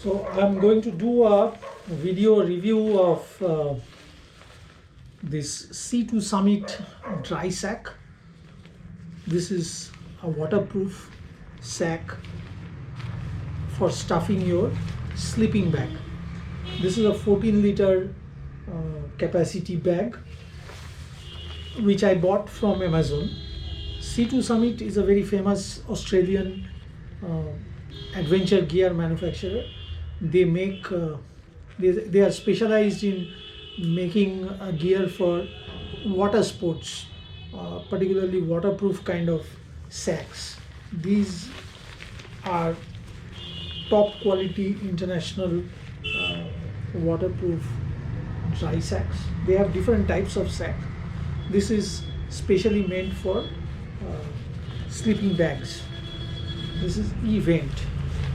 So I'm going to do a video review of this C2 Summit dry sack. This is a waterproof sack for stuffing your sleeping bag. This is a 14-liter capacity bag which I bought from Amazon. C2 Summit is a very famous Australian adventure gear manufacturer. They make they are specialized in making gear for water sports, particularly waterproof kind of sacks. These are top quality international waterproof dry sacks. They have different types of sack. This is specially meant for sleeping bags. This is event.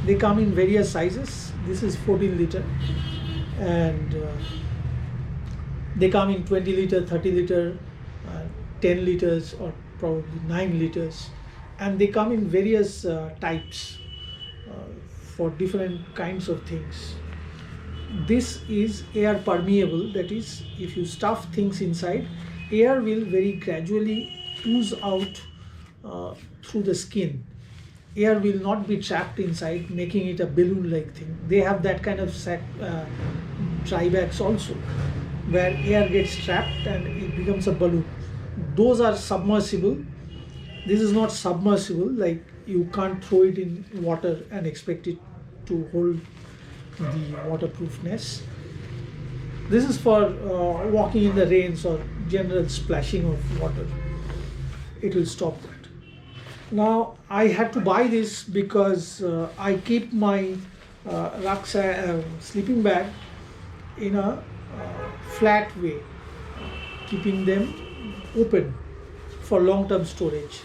They come in various sizes. This is 14 liter and they come in 20 liter, 30 liter, 10 liters or probably 9 liters, and they come in various types for different kinds of things. This is air permeable, that is, if you stuff things inside, air will very gradually ooze out through the skin. Air will not be trapped inside, making it a balloon-like thing. They have that kind of sack, dry bags also, where air gets trapped and it becomes a balloon. Those are submersible. This is not submersible, like you can't throw it in water and expect it to hold the waterproofness. This is for walking in the rains or general splashing of water. It will stop that. Now I had to buy this because I keep my rucksack, sleeping bag in a flat way, keeping them open for long-term storage.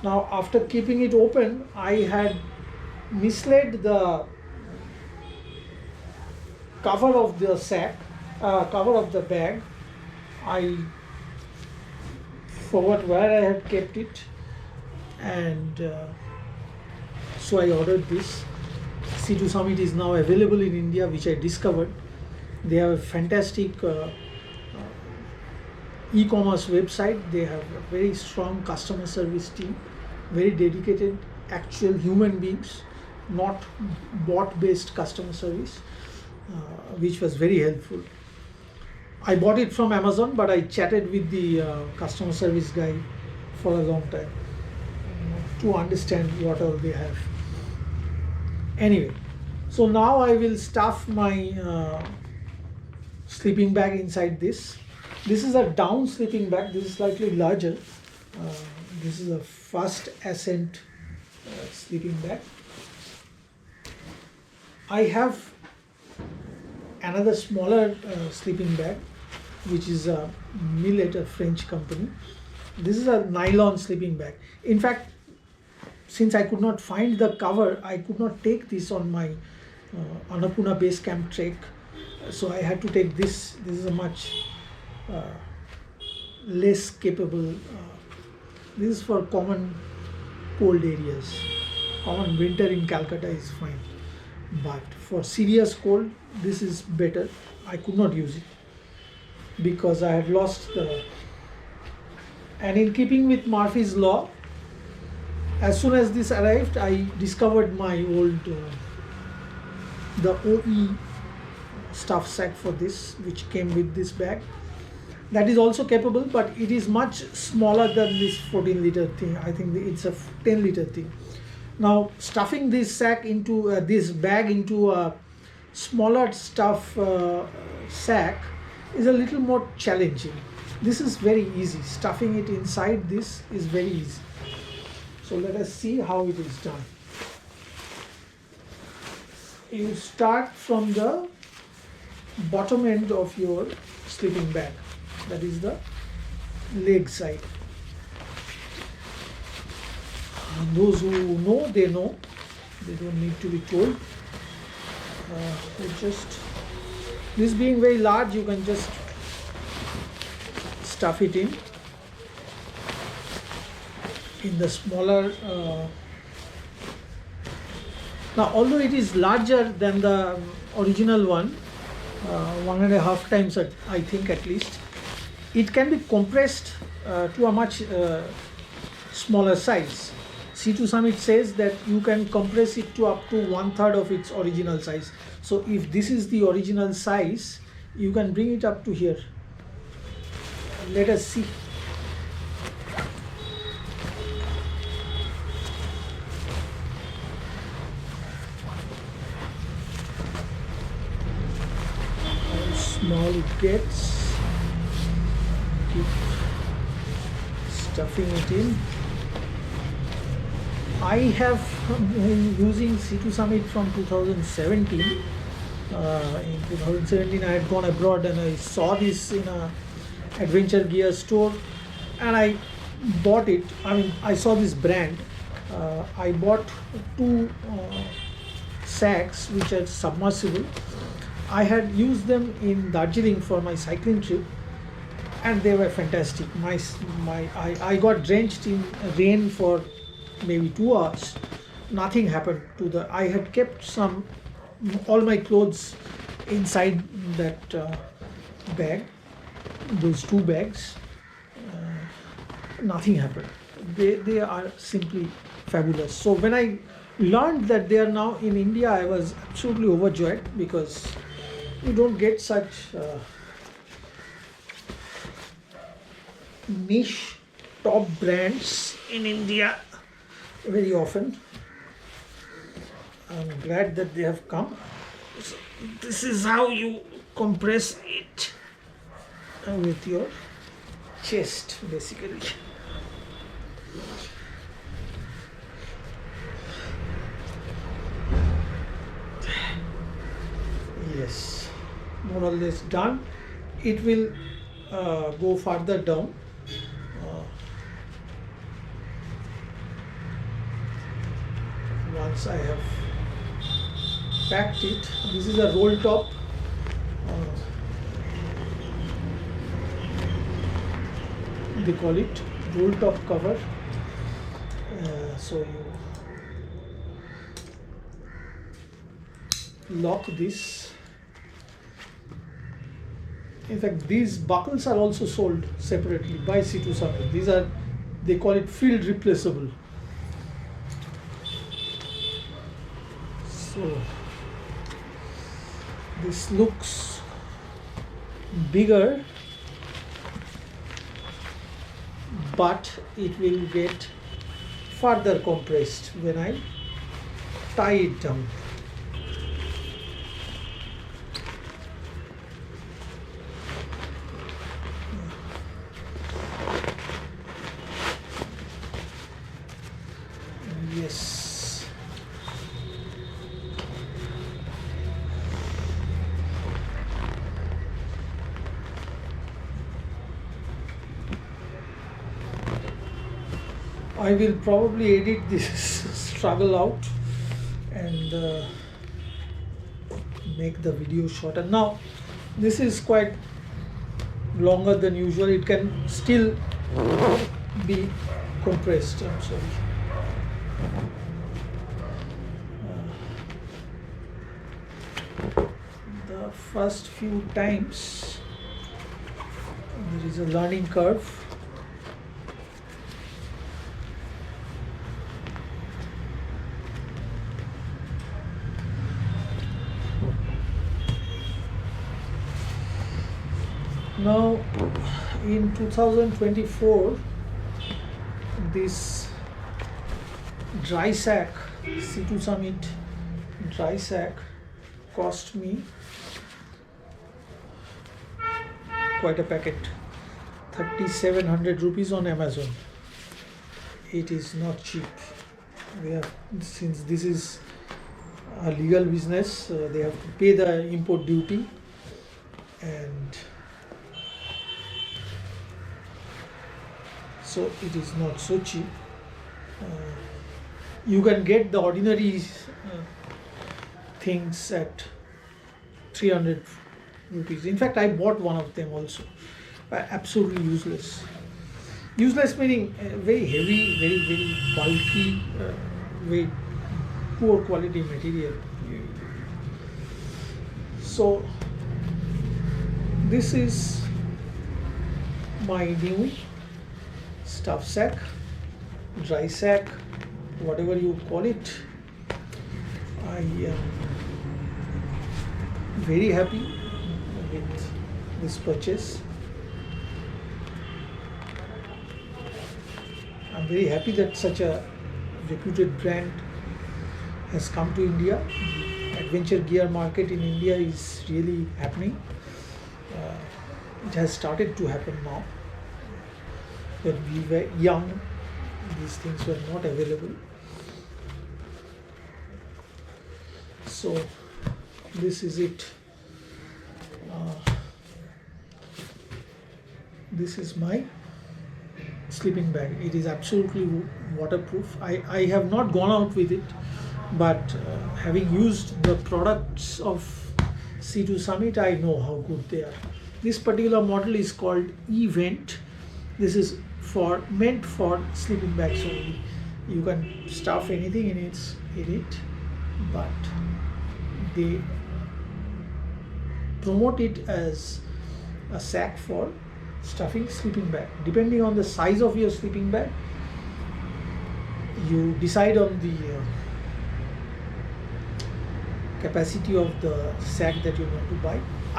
Now after keeping it open, I had mislaid the cover of the sack, cover of the bag. I forgot where I had kept it, and so I ordered this. C2 Summit is now available in India, which I discovered. They have a fantastic e-commerce website. They have a very strong customer service team, very dedicated actual human beings, not bot-based customer service, which was very helpful. I bought it from Amazon, but I chatted with the customer service guy for a long time to understand what all they have. Anyway, so now I will stuff my sleeping bag inside this. This is a down sleeping bag. This is slightly larger. This is a first ascent sleeping bag. I have another smaller sleeping bag, which is a Millet, a French company. This is a nylon sleeping bag. In fact, since I could not find the cover, I could not take this on my Annapurna base camp trek. So I had to take this. This is a much less capable. This is for common cold areas. Common winter in Calcutta is fine, but for serious cold, this is better. I could not use it because I had lost the. And in keeping with Murphy's law, as soon as this arrived, I discovered my old the OE stuff sack for this, which came with this bag. That is also capable, but it is much smaller than this 14-liter thing. I think it's a 10-liter thing. Now stuffing this sack into this bag into a smaller stuff sack is a little more challenging. This is very easy. Stuffing it inside this is very easy. So let us see how it is done. You start from the bottom end of your sleeping bag. That is the leg side. And those who know, they know. They don't need to be told. This being very large, you can just stuff it in the smaller Now, although it is larger than the original one, 1.5 times, I think at least, it can be compressed to a much smaller size. C2 Summit says that you can compress it to up to 1/3 of its original size. So if this is the original size, you can bring it up to here. Let us see. How small it gets. Keep stuffing it in. I have been using C2 Summit from 2017. In 2017 I had gone abroad and I saw this in a adventure gear store and I bought it. I mean, I saw this brand. I bought two sacks which are submersible. I had used them in Darjeeling for my cycling trip and they were fantastic. I got drenched in rain for maybe 2 hours. Nothing happened to the. I had kept all my clothes inside that bag, those 2 bags. Nothing happened. They are simply fabulous. So when I learned that they are now in India, I was absolutely overjoyed because you don't get such niche top brands in India very often. I'm glad that they have come. So this is how you compress it with your chest, basically. Yes, more or less done. It will go further down. Once I have packed it, this is a roll top. They call it roll top cover. So you lock this. In fact, these buckles are also sold separately by C2 Summit. They call it field replaceable. So this looks bigger, but it will get further compressed when I tie it down. Yes. I will probably edit this struggle out and make the video shorter. Now, this is quite longer than usual. It can still be compressed. I'm sorry. The first few times there is a learning curve. Now, in 2024, this dry sack, C2 Summit dry sack, cost me quite a packet, 3,700 rupees on Amazon. It is not cheap. Since this is a legal business, they have to pay the import duty, and so it is not so cheap. You can get the ordinary things at 300 rupees. In fact, I bought one of them also. Absolutely useless. Useless meaning very heavy, very bulky, very poor quality material. So this is my new stuff sack, dry sack, whatever you call it. I am very happy with this purchase. I'm very happy that such a reputed brand has come to India. Adventure gear market in India is really happening. It has started to happen now. When we were young, these things were not available. So this is it. This is my sleeping bag. It is absolutely waterproof. I have not gone out with it, but having used the products of C2 Summit, I know how good they are. This particular model is called E-Vent. This is meant for sleeping bags only. You can stuff anything in it, but they promote it as a sack for stuffing sleeping bag. Depending on the size of your sleeping bag, you decide on the capacity of the sack that you want to buy.